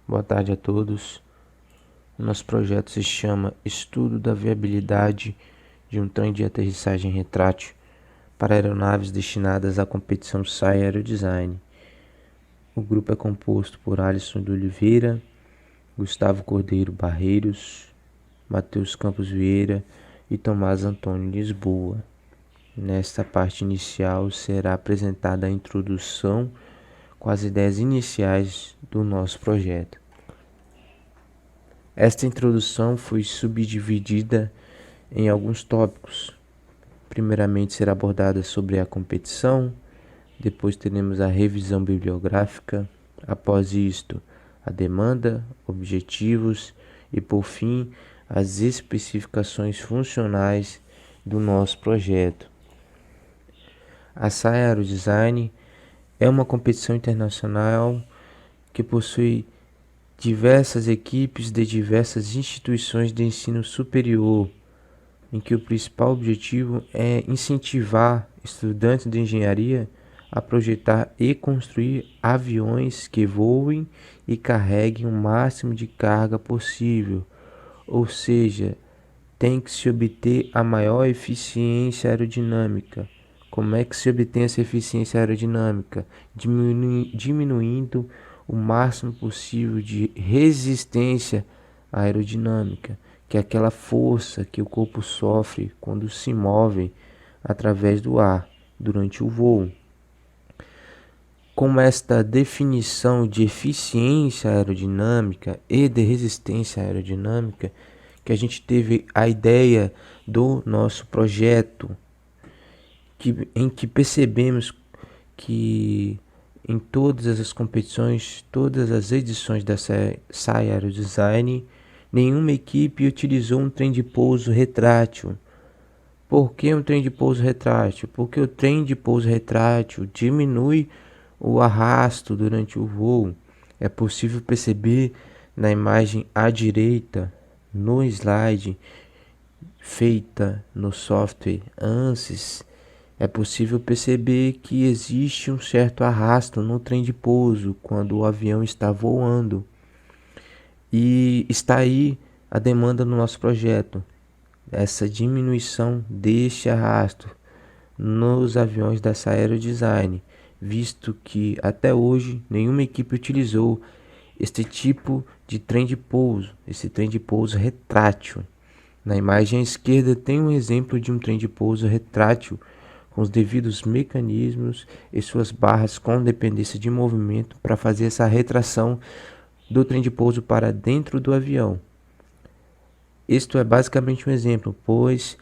Boa tarde a todos. O nosso projeto se chama Estudo da Viabilidade de um Trem de Aterrissagem Retrátil para Aeronaves Destinadas à Competição SAI Aerodesign. O grupo é composto por Alisson de Oliveira, Gustavo Cordeiro Barreiros, Matheus Campos Vieira e Tomás Antônio Lisboa. Nesta parte inicial será apresentada a introdução com as ideias iniciais do nosso projeto. Esta introdução foi subdividida em alguns tópicos. Primeiramente será abordada sobre a competição, depois teremos a revisão bibliográfica, após isto a demanda, objetivos e por fim as especificações funcionais do nosso projeto. A SAI Aerodesign é uma competição internacional que possui diversas equipes de diversas instituições de ensino superior, em que o principal objetivo é incentivar estudantes de engenharia a projetar e construir aviões que voem e carreguem o máximo de carga possível, ou seja, tem que se obter a maior eficiência aerodinâmica. Como é que se obtém essa eficiência aerodinâmica? Diminuindo o máximo possível de resistência aerodinâmica, que é aquela força que o corpo sofre quando se move através do ar durante o voo. Com esta definição de eficiência aerodinâmica e de resistência aerodinâmica, que a gente teve a ideia do nosso projeto, em que percebemos que em todas as competições, todas as edições da SAI Aerodesign, nenhuma equipe utilizou um trem de pouso retrátil. Por que um trem de pouso retrátil? Porque o trem de pouso retrátil diminui o arrasto durante o voo. É possível perceber na imagem à direita, no slide feita no software ANSYS, é possível perceber que existe um certo arrasto no trem de pouso quando o avião está voando. E está aí a demanda no nosso projeto, essa diminuição deste arrasto nos aviões da SAI Aerodesign, visto que até hoje nenhuma equipe utilizou este tipo de trem de pouso, esse trem de pouso retrátil. Na imagem à esquerda tem um exemplo de um trem de pouso retrátil com os devidos mecanismos e suas barras com dependência de movimento para fazer essa retração do trem de pouso para dentro do avião. Isto é basicamente um exemplo, pois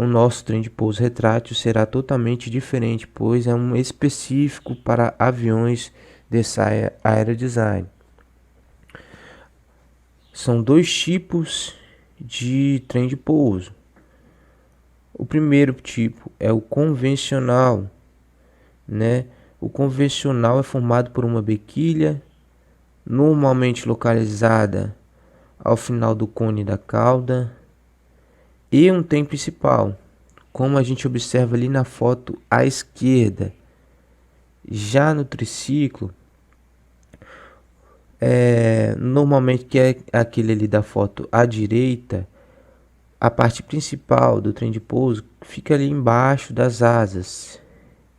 o nosso trem de pouso retrátil será totalmente diferente, pois é um específico para aviões de SAI Aerodesign. São dois tipos de trem de pouso. O primeiro tipo é o convencional, né? O convencional é formado por uma bequilha, normalmente localizada ao final do cone da cauda, e um trem principal, como a gente observa ali na foto à esquerda. Já no triciclo, normalmente que é aquele ali da foto à direita, a parte principal do trem de pouso fica ali embaixo das asas,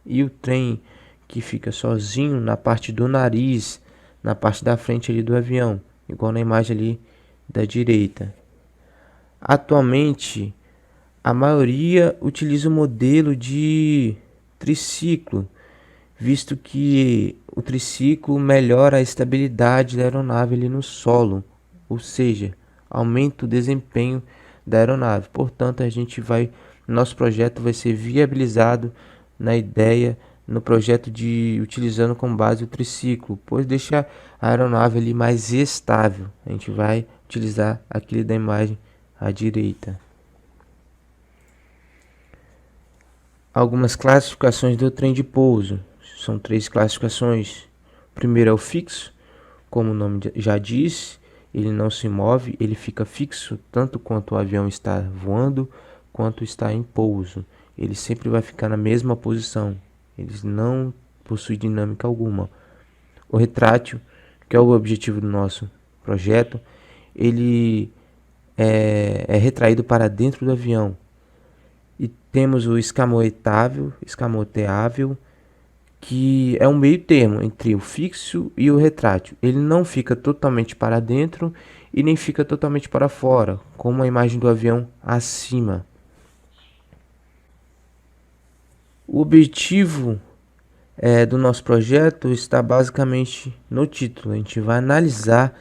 e o trem que fica sozinho na parte do nariz, na parte da frente ali do avião, igual na imagem ali da direita. Atualmente, a maioria utiliza o modelo de triciclo, visto que o triciclo melhora a estabilidade da aeronave ali no solo, ou seja, aumenta o desempenho da aeronave. Portanto, nosso projeto vai ser viabilizado na ideia, no projeto de utilizando como base o triciclo, pois deixa a aeronave ali mais estável. A gente vai utilizar aquele da imagem à direita. Algumas classificações do trem de pouso. São 3 classificações. O primeiro é o fixo, como o nome já diz, ele não se move, ele fica fixo tanto quanto o avião está voando quanto está em pouso. Ele sempre vai ficar na mesma posição, eles não possuem dinâmica alguma. O retrátil que é o objetivo do nosso projeto, ele é retraído para dentro do avião. E temos o escamoteável, que é um meio termo entre o fixo e o retrátil. Ele não fica totalmente para dentro e nem fica totalmente para fora, como a imagem do avião acima. O objetivo do nosso projeto está basicamente no título. A gente vai analisar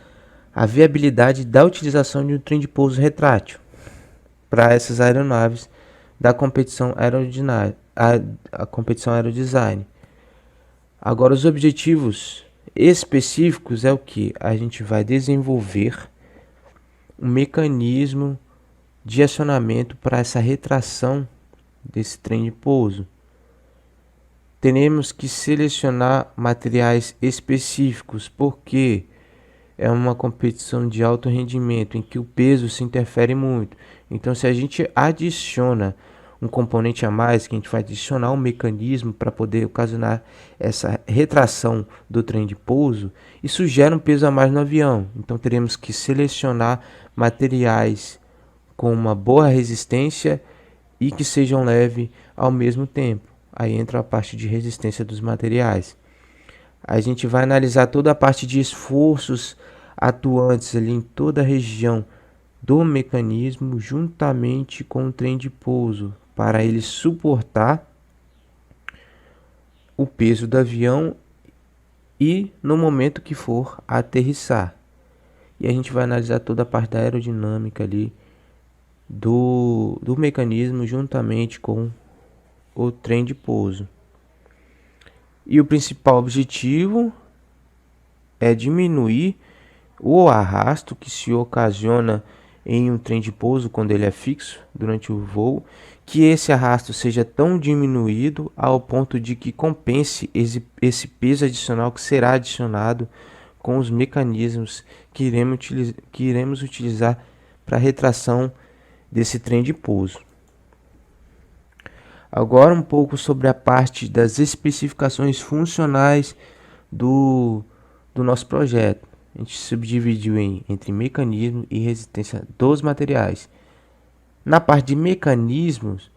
a viabilidade da utilização de um trem de pouso retrátil para essas aeronaves da competição a competição aerodesign. Agora, os objetivos específicos é o que? A gente vai desenvolver um mecanismo de acionamento para essa retração desse trem de pouso. Teremos que selecionar materiais específicos, porque é uma competição de alto rendimento em que o peso se interfere muito. Então, se a gente adiciona um componente a mais, que a gente vai adicionar um mecanismo para poder ocasionar essa retração do trem de pouso, isso gera um peso a mais no avião. Então teremos que selecionar materiais com uma boa resistência e que sejam leves ao mesmo tempo. Aí entra a parte de resistência dos materiais. A gente vai analisar toda a parte de esforços atuantes ali em toda a região do mecanismo, juntamente com o trem de pouso, para ele suportar o peso do avião e no momento que for aterrissar. E a gente vai analisar toda a parte da aerodinâmica ali do mecanismo, juntamente com o trem de pouso. E o principal objetivo é diminuir o arrasto que se ocasiona em um trem de pouso quando ele é fixo durante o voo, que esse arrasto seja tão diminuído ao ponto de que compense esse peso adicional que será adicionado com os mecanismos que iremos utilizar para a retração desse trem de pouso. Agora um pouco sobre a parte das especificações funcionais do nosso projeto. A gente subdividiu entre mecanismo e resistência dos materiais. Na parte de mecanismos,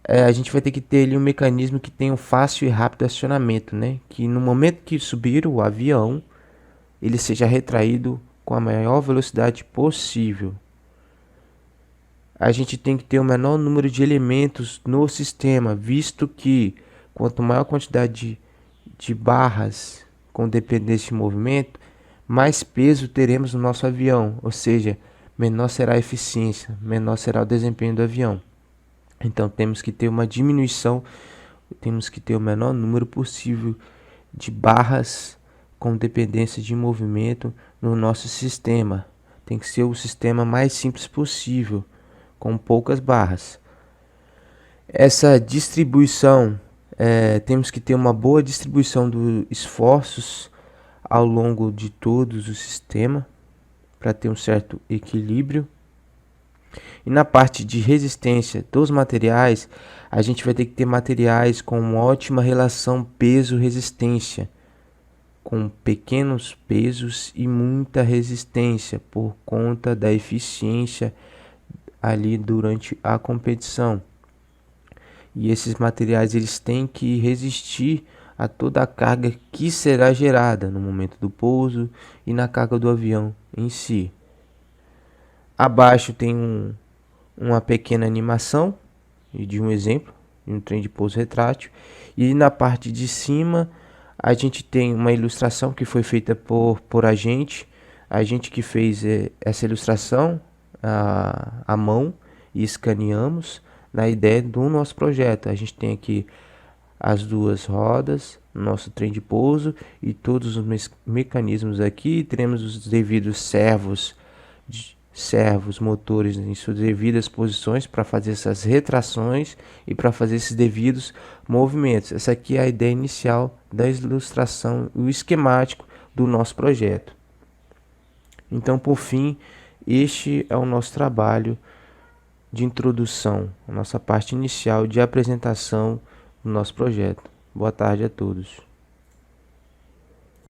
a gente vai ter que ter ali um mecanismo que tenha um fácil e rápido acionamento, né? Que no momento que subir o avião, ele seja retraído com a maior velocidade possível. A gente tem que ter o menor número de elementos no sistema, visto que quanto maior a quantidade de barras com dependência de movimento, mais peso teremos no nosso avião, ou seja, menor será a eficiência, menor será o desempenho do avião. Então temos que ter uma diminuição, temos que ter o menor número possível de barras com dependência de movimento no nosso sistema. Tem que ser o sistema mais simples possível, com poucas barras. Essa distribuição, temos que ter uma boa distribuição dos esforços ao longo de todo o sistema, para ter um certo equilíbrio. E na parte de resistência dos materiais, a gente vai ter que ter materiais com uma ótima relação peso-resistência, com pequenos pesos e muita resistência, por conta da eficiência ali durante a competição. E esses materiais eles têm que resistir a toda a carga que será gerada no momento do pouso e na carga do avião em si. Abaixo tem uma pequena animação de um exemplo de um trem de pouso retrátil, e na parte de cima a gente tem uma ilustração que foi feita por a gente que fez essa ilustração à mão e escaneamos na ideia do nosso projeto. A gente tem aqui as duas rodas, nosso trem de pouso e todos os mecanismos aqui. Teremos os devidos servos, motores em suas devidas posições para fazer essas retrações e para fazer esses devidos movimentos. Essa aqui é a ideia inicial da ilustração, o esquemático do nosso projeto. Então, por fim, este é o nosso trabalho de introdução, a nossa parte inicial de apresentação do nosso projeto. Boa tarde a todos.